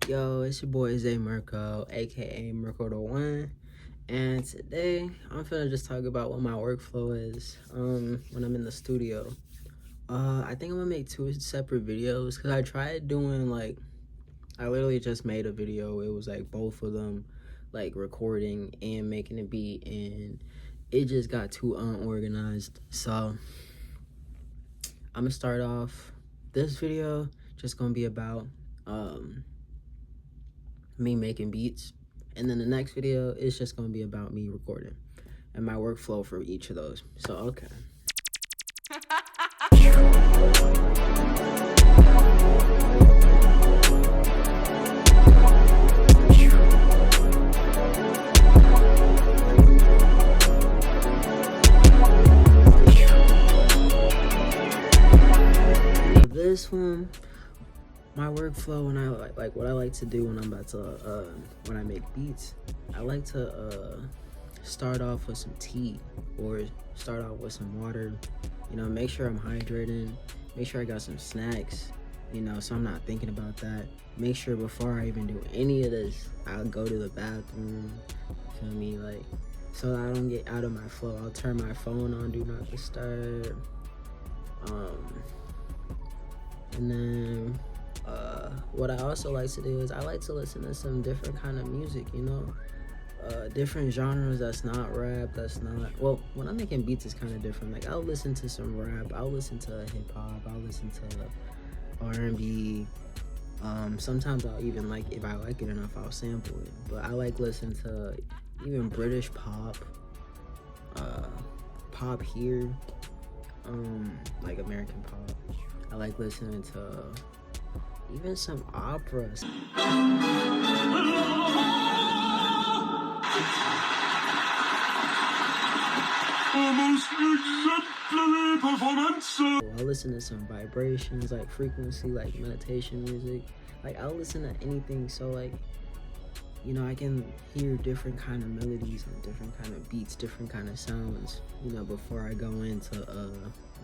Yo, it's your boy Zay Mirko, aka Mirko the One, and today I'm finna just talk about what my workflow is when I'm in the studio. I think I'm gonna make two separate videos because I tried doing I literally just made a video. It was like both of them, like recording and making a beat, and it just got too unorganized. So I'm gonna start off this video just gonna be about me making beats, and then the next video is just gonna be about me recording and my workflow for each of those. So okay. This one, my workflow, when I like what I like to do when I'm about to when I make beats, I like to start off with some tea or start off with some water. You know, make sure I'm hydrating, make sure I got some snacks, you know, so I'm not thinking about that. Make sure before I even do any of this, I'll go to the bathroom, feel me, like, so that I don't get out of my flow. I'll turn my phone on, do not disturb. And then what I also like to do is I like to listen to some different kind of music, you know, different genres that's not rap, that's not, well, when I'm making beats it's kind of different. Like I'll listen to some rap, I'll listen to hip hop, I'll listen to R&B. Sometimes I'll even, like, if I like it enough, I'll sample it. But I like listening to even British pop, pop here, like American pop. I like listening to even some operas. I'll listen to some vibrations, like frequency, like meditation music. Like I'll listen to anything, so like, you know, I can hear different kind of melodies and different kind of beats, different kind of sounds, you know, before I go into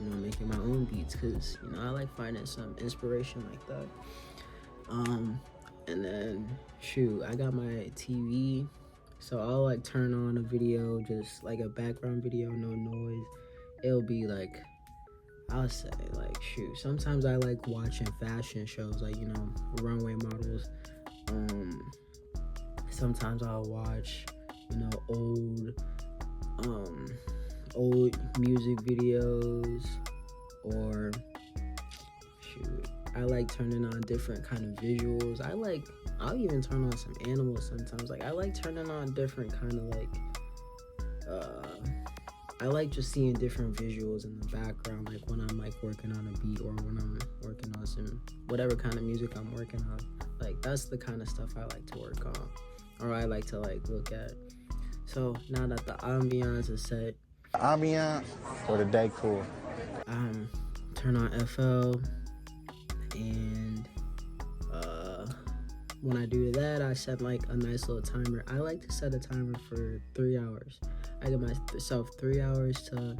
you know, making my own beats, because, you know, I like finding some inspiration like that. And then shoot, I got my TV, so I'll like turn on a video, just like a background video, no noise. It'll be like, I'll say, like, shoot, sometimes I like watching fashion shows, like, you know, runway models. Sometimes I'll watch, you know, old music videos, or shoot, I like turning on different kind of visuals. I'll even turn on some animals sometimes. Like I like turning on different kind of like I like just seeing different visuals in the background, like when I'm like working on a beat or when I'm working on some whatever kind of music I'm working on. Like that's the kind of stuff I like to work on, or I like to like look at. So now that the ambiance is set, Ambiance or the decor, turn on FL, and when I do that, I set like a nice little timer. I like to set a timer for 3 hours. I give myself 3 hours to,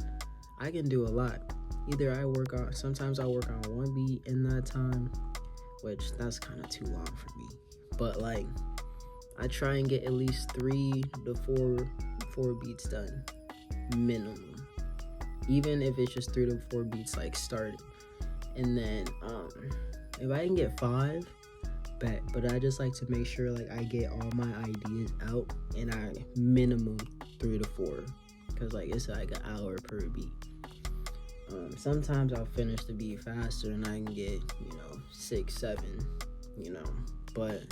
I can do a lot. Either sometimes I work on one beat in that time, which that's kind of too long for me. But like, I try and get at least 3 to 4 beats done, minimum. Even if it's just 3 to 4 beats like started. And then if I can get 5, bet. But I just like to make sure like I get all my ideas out, and I minimum 3 to 4, because like it's like an hour per beat. Sometimes I'll finish the beat faster and I can get, you know, 6, 7, you know, but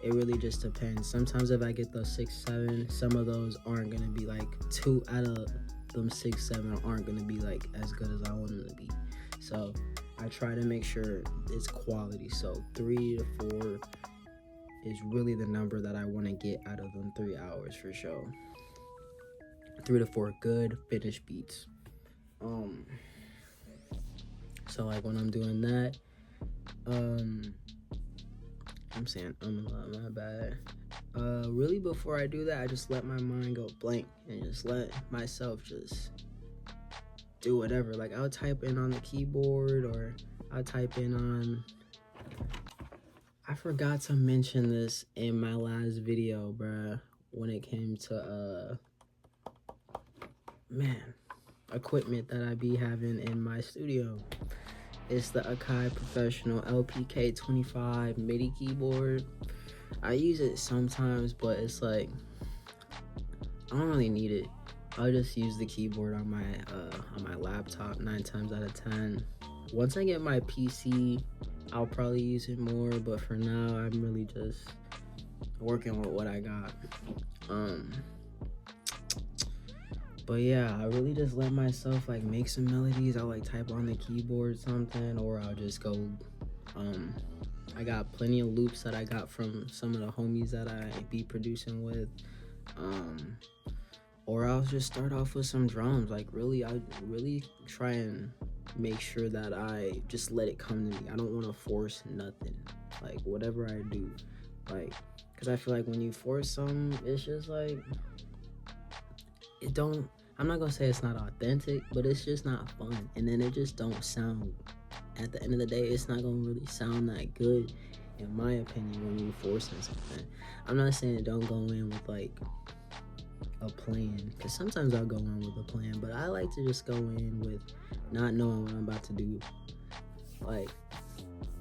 it really just depends. Sometimes if I get those 6, 7, some of those aren't gonna be like 2 out of them 6, 7 aren't gonna be like as good as I want them to be. So I try to make sure it's quality. So 3 to 4 is really the number that I want to get out of them 3 hours for sure. 3 to 4 good finished beats. So like when I'm doing that, I'm saying my bad. Really before I do that, I just let my mind go blank and just let myself just do whatever. Like I'll type in on the keyboard, or I'll type in on, I forgot to mention this in my last video, bruh, when it came to equipment that I be having in my studio. It's the Akai Professional LPK25 MIDI keyboard. I use it sometimes, but it's like I don't really need it. I'll just use the keyboard on my laptop 9 times out of 10. Once I get my PC, I'll probably use it more, but for now I'm really just working with what I got. But yeah, I really just let myself like make some melodies. I'll like type on the keyboard something, or I'll just go I got plenty of loops that I got from some of the homies that I be producing with. Or I'll just start off with some drums. Like I really try and make sure that I just let it come to me. I don't want to force nothing. Like whatever I do, like, cause I feel like when you force something, it's just like I'm not gonna say it's not authentic, but it's just not fun. And then it just don't sound, at the end of the day, it's not gonna really sound that good, in my opinion, when you're forcing something. I'm not saying don't go in with like a plan, because sometimes I'll go in with a plan, but I like to just go in with not knowing what I'm about to do. Like,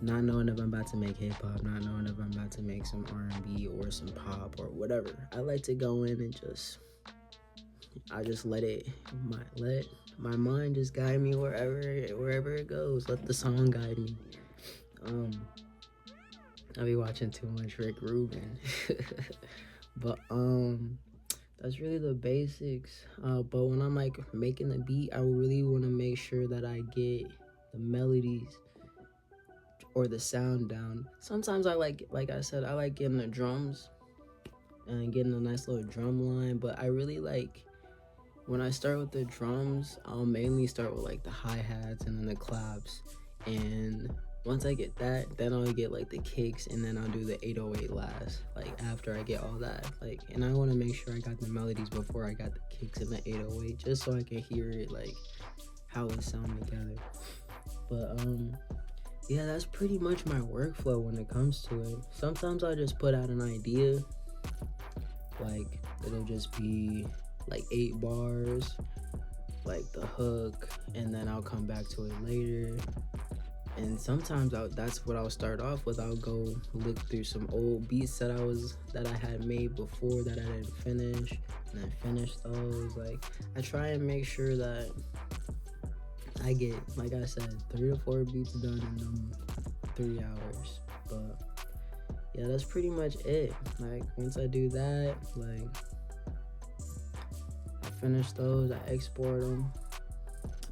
not knowing if I'm about to make hip-hop, not knowing if I'm about to make some R&B or some pop or whatever. I like to go in and I just let my mind just guide me wherever it goes. Let the song guide me. I be watching too much Rick Rubin. But that's really the basics. But when I'm like making the beat, I really want to make sure that I get the melodies or the sound down. Sometimes like I said, I like getting the drums and getting a nice little drum line, but I really like, when I start with the drums, I'll mainly start with like the hi-hats and then the claps. And once I get that, then I'll get like the kicks, and then I'll do the 808 last, like after I get all that. Like, and I want to make sure I got the melodies before I got the kicks and the 808, just so I can hear it, like how it sound together. But yeah, that's pretty much my workflow when it comes to it. Sometimes I just put out an idea, like it'll just be like 8 bars, like the hook, and then I'll come back to it later. And sometimes that's what I'll start off with. I'll go look through some old beats that I had made before that I didn't finish, and then finish those. Like, I try and make sure that I get, like I said, 3 to 4 beats done in them 3 hours. But yeah, that's pretty much it. Like, once I do that, like, finish those, I export them.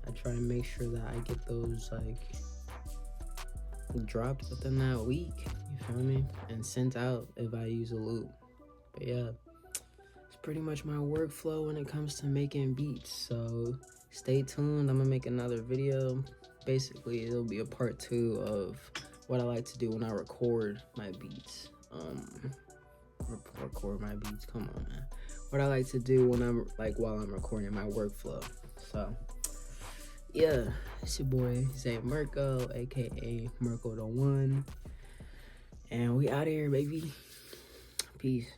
I try and make sure that I get those like dropped within that week, you feel me, and sent out if I use a loop. But yeah, it's pretty much my workflow when it comes to making beats. So stay tuned. I'm gonna make another video. Basically, it'll be a part 2 of what I like to do when I record my beats. Record my beats, come on, man. What I like to do when I'm like, while I'm recording, my workflow. So yeah, it's your boy Zay Mirko, aka Mirko the One, and we out of here, baby. Peace.